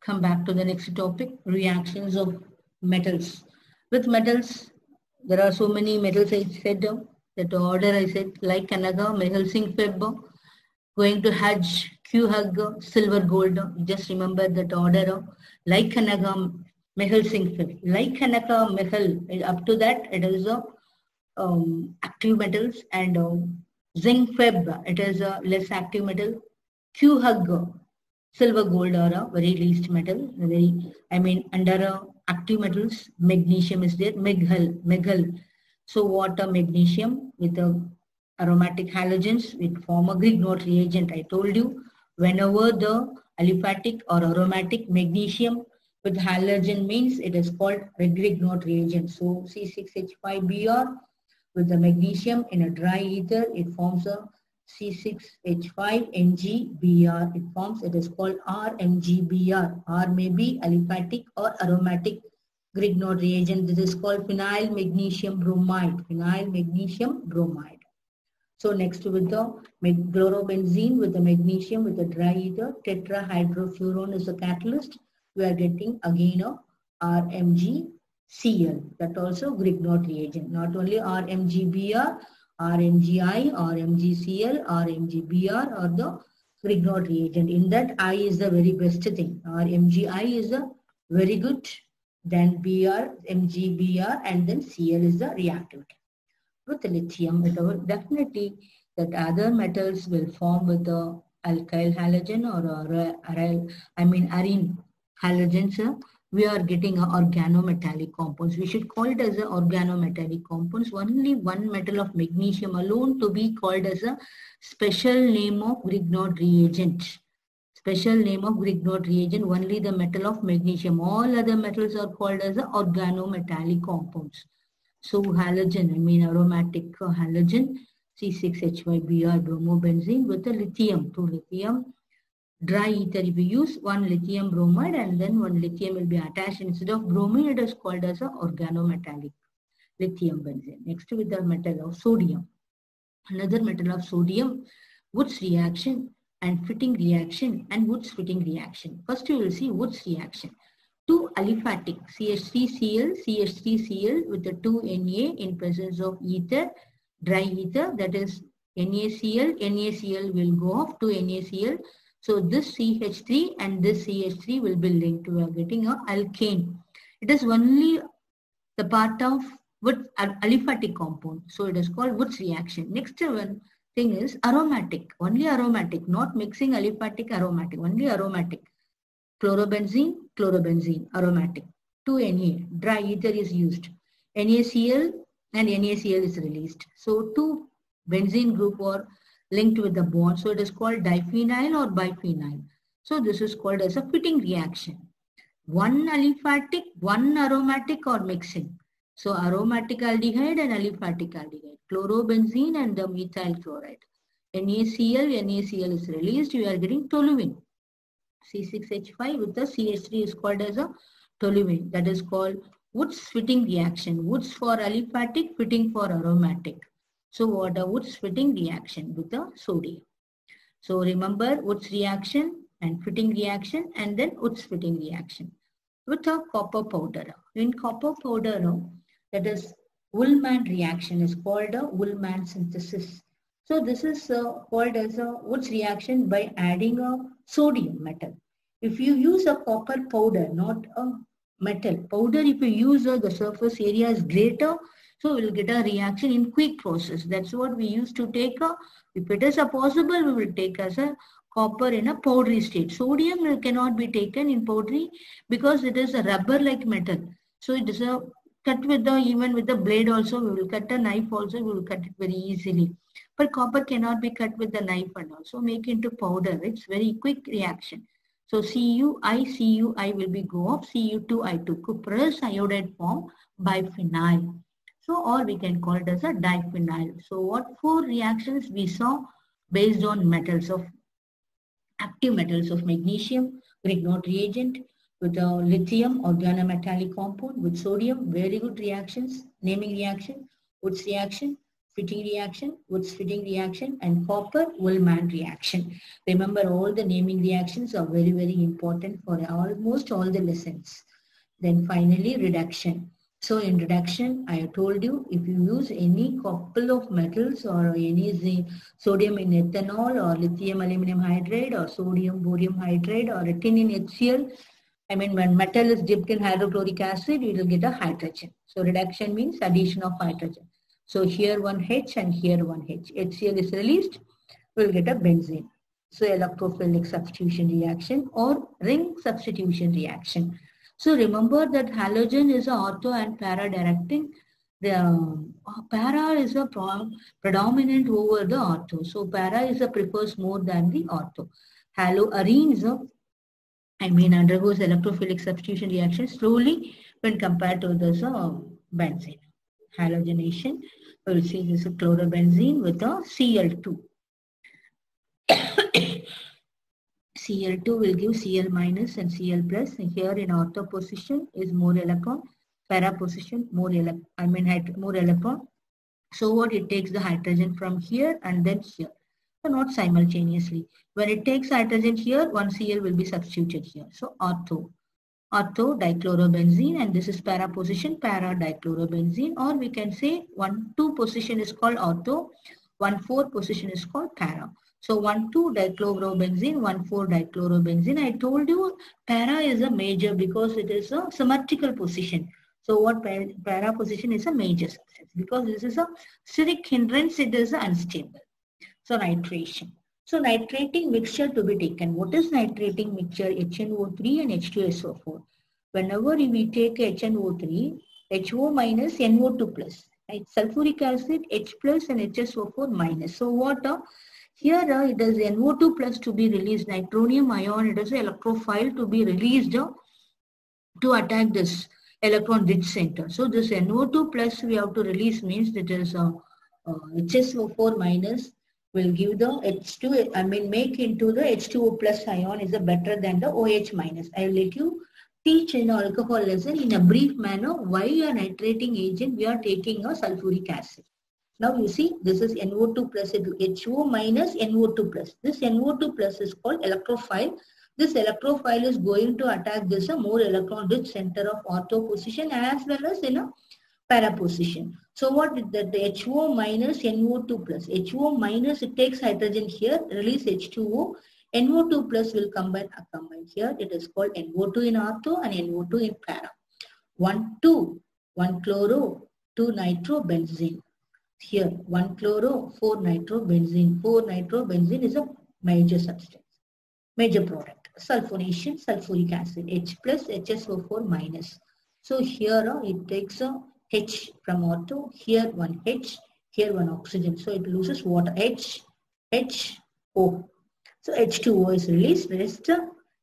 come back to the next topic, reactions of metals. With metals, there are so many metals I said, that order I said, like Kanaga, Mehul Singh Feb, going to Hajj, Q Hug, silver, gold. Just remember that order, like Kanaga, Mehul Singh Feb. Like Kanaga, Mehul, up to that, it is active metals, and zinc Feb, it is a less active metal. Q Hug, silver, gold are a very least metal. Under active metals, magnesium is there. Meghal. So what a magnesium with the aromatic halogens with form a Grignard reagent. I told you, whenever the aliphatic or aromatic magnesium with halogen means, it is called Grignard reagent. So C6H5Br with the magnesium in a dry ether, it forms a C6H5NgBr. It is called RMgBr. R may be aliphatic or aromatic Grignard reagent. This is called phenyl magnesium bromide. Phenyl magnesium bromide. So next with the chlorobenzene with the magnesium with the dry ether, tetrahydrofuran is a catalyst. We are getting again a RMgCl. That also Grignard reagent. Not only RMgBr, RMgI, RMgCl, RMgBr are the Grignard reagent. In that, I is the very best thing. RMgI is a very good. Then Br, MgBr, and then Cl is the reactivity. With lithium, definitely that other metals will form with the alkyl halogen or arene halogens. We are getting organometallic compounds. We should call it as a organometallic compounds. Only one metal of magnesium alone to be called as a special name of Grignard reagent. Special name of Grignard reagent, only the metal of magnesium. All other metals are called as a organometallic compounds. So halogen, aromatic halogen, C6H5Br bromobenzene with the lithium, 2 lithium. Dry ether, if you use one lithium bromide and then one lithium will be attached instead of bromine, it is called as a organometallic lithium benzene. Next with the metal of sodium. Another metal of sodium, Woods reaction and fitting reaction and Woods fitting reaction. First you will see Woods reaction. 2 aliphatic CH3Cl, CH3Cl with the 2 Na in presence of ether, dry ether, that is NaCl. NaCl will go off to NaCl. So this CH3 and this CH3 will be linked. We are getting a alkane. It is only the part of Wood aliphatic compound. So it is called Woods reaction. Next one thing is aromatic. Only aromatic, not mixing aliphatic aromatic. Only aromatic. Chlorobenzene, aromatic. 2 Na, dry ether is used. NaCl and NaCl is released. So 2 benzene group are linked with the bond. So it is called diphenyl or biphenyl. So this is called as a fitting reaction. One aliphatic, one aromatic or mixing. So aromatic aldehyde and aliphatic aldehyde. Chlorobenzene and the methyl chloride. NaCl is released. You are getting toluene. C6H5 with the CH3 is called as a toluene. That is called Woods fitting reaction. Woods for aliphatic, fitting for aromatic. So what a Woods fitting reaction with the sodium. So remember Woods reaction and fitting reaction and then Woods fitting reaction. With a copper powder. In copper powder, that is Ullmann reaction is called a Ullmann synthesis. So this is called as a Woods reaction by adding a sodium metal. If you use a copper powder, not a metal powder, if you use the surface area is greater, so we will get a reaction in quick process. That's what we used to take. If it is possible, we will take as a copper in a powdery state. Sodium cannot be taken in powdery because it is a rubber-like metal. So it is a cut with the, even with the blade also, we will cut a knife also, we will cut it very easily. But copper cannot be cut with the knife and also make into powder. It's very quick reaction. So CuI will be go off, Cu2I2, cuprous iodide form biphenyl. So or we can call it as a diphenyl. So what 4 reactions we saw based on metals of active metals of magnesium, Grignard reagent, with a lithium organometallic compound, with sodium, very good reactions, naming reaction, Woods reaction, Fitting reaction, Woods fitting reaction, and Copper-Ullmann reaction. Remember, all the naming reactions are very, very important for almost all the lessons. Then finally, reduction. So in reduction, I told you, if you use any couple of metals or any sodium in ethanol or lithium aluminum hydride or sodium borium hydride or a tin in HCl, I mean, when metal is dipped in hydrochloric acid, you will get a hydrogen. So reduction means addition of hydrogen. So here one H and here one H. HCl is released, we will get a benzene. So electrophilic substitution reaction or ring substitution reaction. So remember that halogen is a ortho and para directing. The para is a predominant over the ortho. So para is a prefers more than the ortho. Haloarene is a undergoes electrophilic substitution reaction slowly when compared to this benzene. Halogenation, we will see this chlorobenzene with a Cl2. Cl2 will give Cl minus and Cl plus. Here in ortho position is more electron, para position more electron. So what, it takes the hydrogen from here and then here. So not simultaneously. When it takes hydrogen here, one Cl will be substituted here. So ortho dichlorobenzene, and this is para position, para dichlorobenzene, or we can say 1,2 position is called ortho, 1,4 position is called para. So 1,2 dichlorobenzene, 1,4 dichlorobenzene. I told you para is a major because it is a symmetrical position. So what para position is a major substance because this is a steric hindrance, it is unstable. So nitration. So nitrating mixture to be taken. What is nitrating mixture? HNO3 and H2SO4. Whenever we take HNO3, HO minus NO2 plus. Right? Sulfuric acid, H plus and HSO4 minus. So what? Here it is NO2 plus to be released. Nitronium ion, it is an electrophile to be released to attack this electron rich center. So this NO2 plus we have to release means it is HSO4 minus will give the H2, make into the H2O plus ion is better than the OH minus. I will let you teach in alcohol lesson in a brief manner why a nitrating agent we are taking a sulfuric acid. Now you see this is NO2 plus HO minus NO2 plus. This NO2 plus is called electrophile. This electrophile is going to attack this more electron rich center of ortho position as well as in a para position. So what is that? The HO minus NO2 plus. HO minus, it takes hydrogen here, release H2O. NO2 plus will combine here. It is called NO2 in ortho and NO2 in para. 1 chloro, 2 nitrobenzene. Here 1 chloro, 4 nitrobenzene. 4 nitrobenzene is a major substance, major product. Sulfonation, sulfuric acid, H plus HSO4 minus. So here it takes a H from ortho, here one H, here one oxygen. So it loses water, H, O. So H2O is released, rest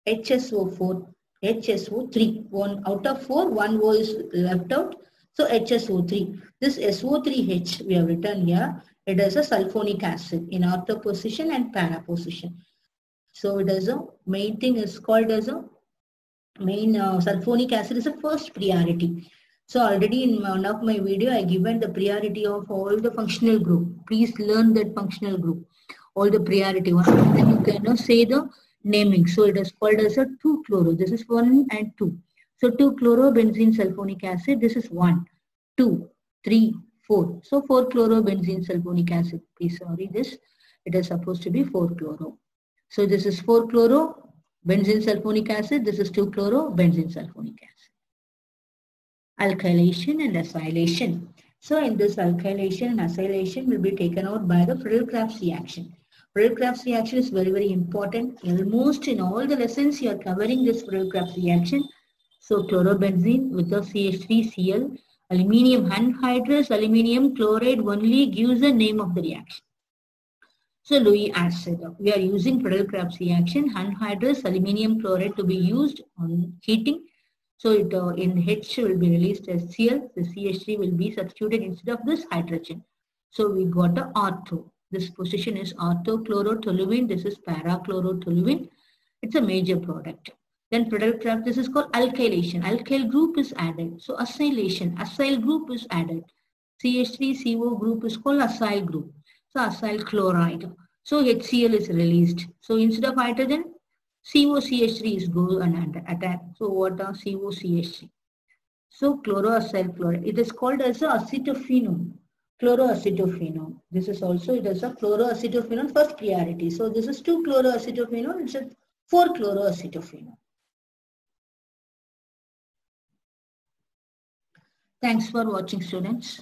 HSO4, HSO3. 1 out of 4, 1 O is left out. So HSO3. This SO3H we have written here, it is a sulfonic acid in ortho position and para position. So it is a main thing is called as a main sulfonic acid is a first priority. So already in one of my video, I given the priority of all the functional group. Please learn that functional group, all the priority one. Then you can say the naming. So it is called as a 2-chloro. This is 1 and 2. So 2-chlorobenzene sulfonic acid. This is 1, 2, 3, 4. So 4-chlorobenzene sulfonic acid. Please sorry this. It is supposed to be 4-chloro. So this is 4-chlorobenzene sulfonic acid. This is 2-chlorobenzene sulfonic acid. Alkylation and acylation. So in this alkylation and acylation will be taken out by the Friedel-Crafts reaction. Friedel-Crafts reaction is very, very important. Almost in all the lessons you are covering this Friedel-Crafts reaction. So chlorobenzene with the CH3Cl, aluminium anhydrous aluminium chloride only gives the name of the reaction. So Lewis acid. We are using Friedel-Crafts reaction, anhydrous aluminium chloride to be used on heating. So it, in H will be released as Cl, the CH3 will be substituted instead of this hydrogen. So we got a ortho. This position is orthochlorotoluene. This is parachlorotoluene. It's a major product. Then Friedel-Crafts, this is called alkylation. Alkyl group is added. So acylation, acyl group is added. CH3CO group is called acyl group. So acyl chloride. So HCl is released. So instead of hydrogen, COCH3 is go and attack. So what are COCH3? So chloroacyl chloride. It is called as a acetophenone. Chloroacetophenone. This is also it is a chloroacetophenone first priority. So this is 2-chloroacetophenone. It's a 4-chloroacetophenone. Thanks for watching, students.